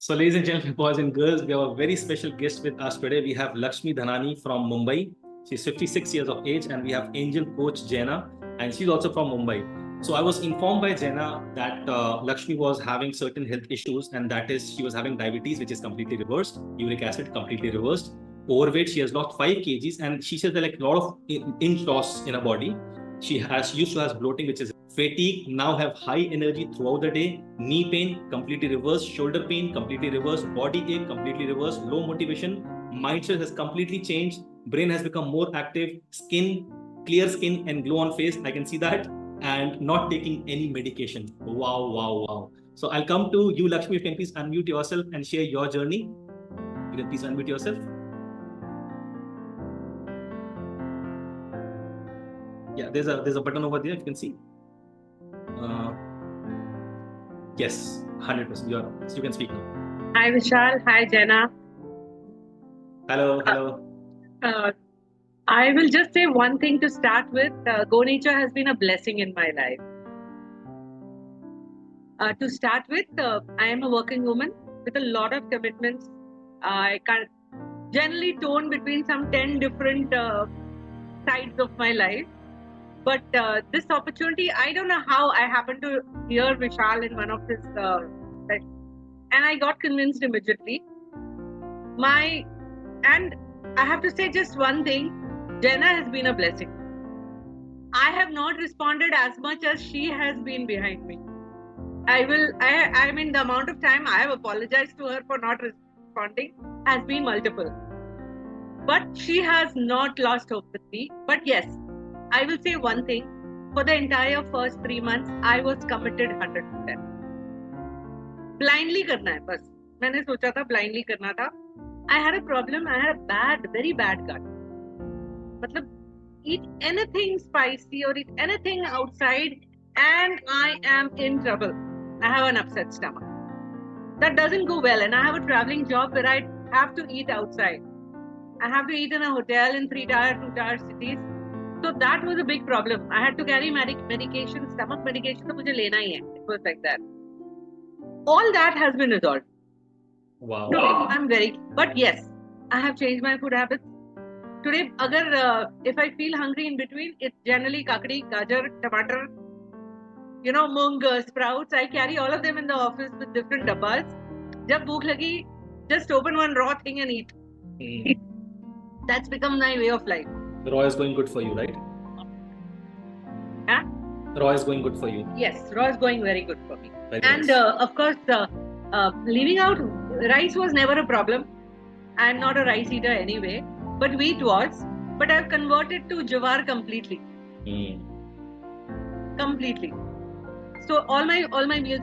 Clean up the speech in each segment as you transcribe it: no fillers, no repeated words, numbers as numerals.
So, ladies and gentlemen, boys and girls, we have a very special guest with us today. We have Laxmi Dhanani from Mumbai. She's 56 years of age, and we have angel coach Jenna, and she's also from Mumbai. So, I was informed by Jenna that Lakshmi was having certain health issues, and that is she was having diabetes, which is completely reversed, uric acid completely reversed, overweight. She has lost 5 kgs, and she says that like a lot of inch loss in her body. She used to have bloating, which is fatigue, now have high energy throughout the day, knee pain completely reversed, shoulder pain completely reversed, body ache completely reversed, low motivation, mindset has completely changed, brain has become more active, clear skin and glow on face, I can see that, and not taking any medication. Wow. So I'll come to you, Lakshmi. You can please unmute yourself and share your journey. You can please unmute yourself. Yeah, there's a button over there, if you can see. Yes, 100%. So you can speak now. Hi Vishal. Hi Jenna. Hello. I will just say one thing to start with. Go Nature has been a blessing in my life. To start with, I am a working woman with a lot of commitments. I can generally torn between some 10 different sides of my life. But this opportunity, I don't know how I happened to hear Vishal in one of his sessions, and I got convinced immediately. And I have to say just one thing, Jenna has been a blessing. I have not responded as much as she has been behind me. I mean, the amount of time I have apologized to her for not responding has been multiple. But she has not lost hope with me. But yes, I will say one thing. For the entire first 3 months, I was committed 100%. Blindly करना है बस. मैंने सोचा था blindly करना था. I had a problem. I had a very bad gut. मतलब eat anything spicy or eat anything outside, and I am in trouble. I have an upset stomach. That doesn't go well, and I have a traveling job where I have to eat outside. I have to eat in a hotel in 3-tier, 2-tier cities. So that was a big problem. I had to carry medication, stomach medication, so मुझे लेना ही है. It was like that. All that has been resolved. Wow. Today, but yes, I have changed my food habits. Today, if I feel hungry in between, it's generally kakadi, gajar, tomato, mung, sprouts. I carry all of them in the office with different dabbas. Jab bhook lagi, just open one raw thing and eat. That's become my way of life. Raw is going good for you, right? Huh? Raw is going good for you. Yes, raw is going very good for me. Very and nice. Of course, leaving out rice was never a problem. I'm not a rice eater anyway, but wheat was. But I've converted to jawar completely. Completely. So all my meals.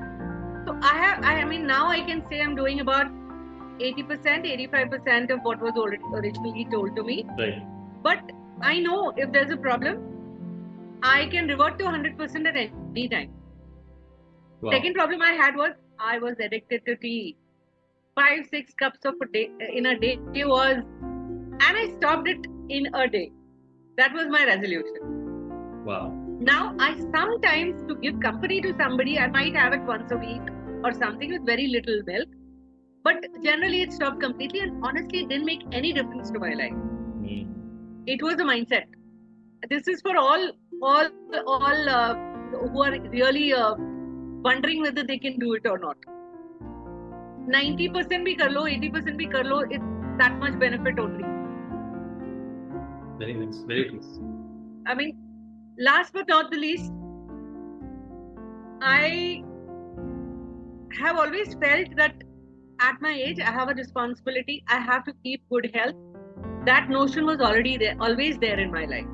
So I mean now I can say I'm doing about 80%, 85% of what was originally told to me. Right. But I know if there's a problem, I can revert to 100% at any time. Wow. Second problem I had was I was addicted to tea. 5-6 cups in a day was, and I stopped it in a day. That was my resolution. Wow. Now I sometimes, to give company to somebody, I might have it once a week or something with very little milk. But generally it stopped completely, and honestly it didn't make any difference to my life. It was a mindset. This is for all who are really wondering whether they can do it or not. 90% bhi kar lo, 80% bhi kar lo, it's that much benefit only. Very nice. Very nice. I mean, last but not the least, I have always felt that at my age, I have a responsibility. I have to keep good health. That notion was already there, always there in my life.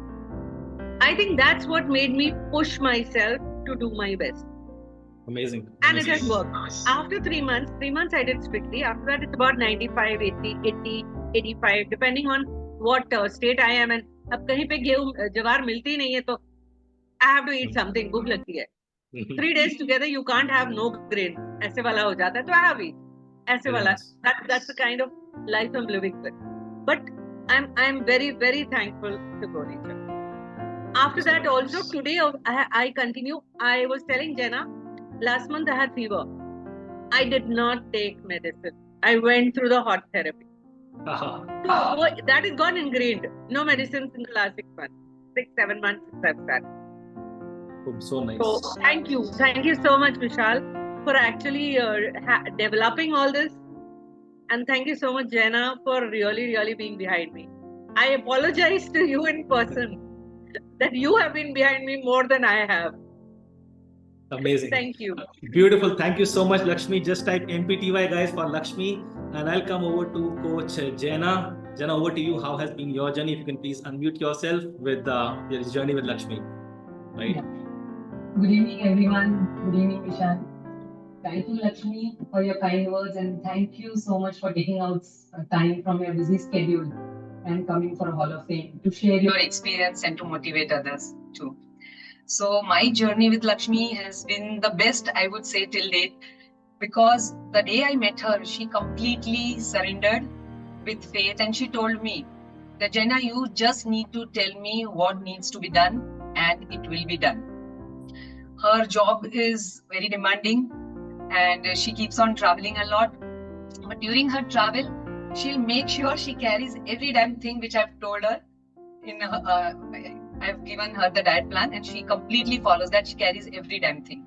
I think that's what made me push myself to do my best. Amazing. And it has worked. After 3 months I did strictly. After that, it's about 95, 80, 85, depending on what state I am. And अब कहीं पे जवार मिलती नहीं है तो I have to eat something. भूख लगती है. 3 days together, you can't have no grain. ऐसे वाला हो जाता है तो I have eat. ऐसे वाला. That's the kind of life I'm living with. But I'm very, very thankful to Go Nature. After that, also today I continue. I was telling Jenna, last month I had fever. I did not take medicine. I went through the hot therapy. Haha. So that is gone ingrained. No medicines in the last 6 months, 7 months since I've started. So nice. So thank you so much, Vishal, for actually developing all this, and thank you so much, Jenna, for really being behind me. I apologize to you in person that you have been behind me more than I have. Amazing. Thank you. Beautiful. Thank you so much, Lakshmi. Just type MPTY, guys, for Lakshmi. And I'll come over to Coach Jenna. Jenna, over to you. How has been your journey? If you can please unmute yourself with your journey with Lakshmi. Right? Yeah. Good evening, everyone. Good evening, Vishal. Thank you, Lakshmi, for your kind words, and thank you so much for taking out time from your busy schedule and coming for a Hall of Fame to share your experience and to motivate others too. So my journey with Lakshmi has been the best, I would say, till date, because the day I met her, she completely surrendered with faith, and she told me that, Jenna, you just need to tell me what needs to be done and it will be done. Her job is very demanding and she keeps on traveling a lot. But during her travel, she'll make sure she carries every damn thing which I've told her. I've given her the diet plan and she completely follows that. She carries every damn thing.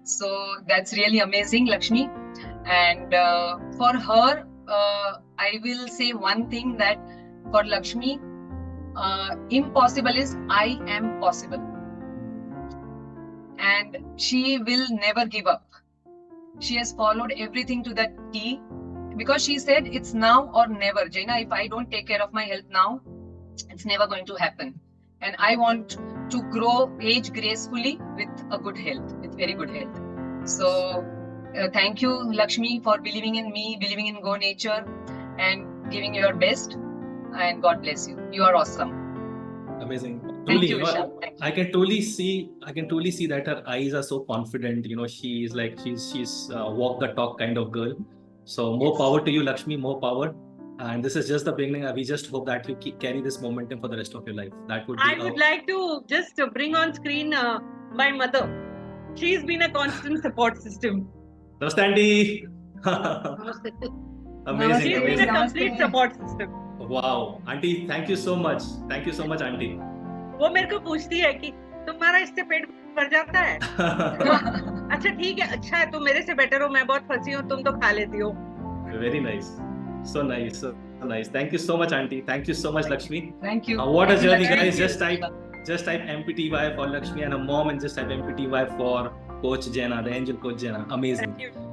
So that's really amazing, Lakshmi. And for her, I will say one thing, that for Lakshmi, impossible is I am possible. And she will never give up. She has followed everything to that T, because she said it's now or never. Jenna, if I don't take care of my health now, it's never going to happen. And I want to grow, age gracefully with a good health, with very good health. So thank you, Lakshmi, for believing in me, believing in Go Nature, and giving your best. And God bless you. You are awesome. Amazing. Thank Truly, you, Vishal. Thank you. I can totally see that her eyes are so confident. She is like she's walk the talk kind of girl. So more power to you, Lakshmi. More power. And this is just the beginning. We just hope that you carry this momentum for the rest of your life. That would be. I would like to just bring on screen my mother. She's been a constant support system. Namaste, Auntie. Amazing. She's been a complete support system. Wow, Auntie, thank you so much. Thank you so much, Auntie. वो मेरे को पूछती है कि तुम्हारा इससे पेट भर जाता है? अच्छा ठीक है, अच्छा है, तुम मेरे से बेटर हो, मैं बहुत फंसी हूँ, तुम तो खा लेती हो. Very nice. So nice. So nice. Thank you so much, Auntie. Thank you so much, Lakshmi. Thank you. What a journey, guys. Just type MPTY for Lakshmi and her mom, and just type MPTY for Coach Jenna, the angel Coach Jenna. Amazing. Thank you.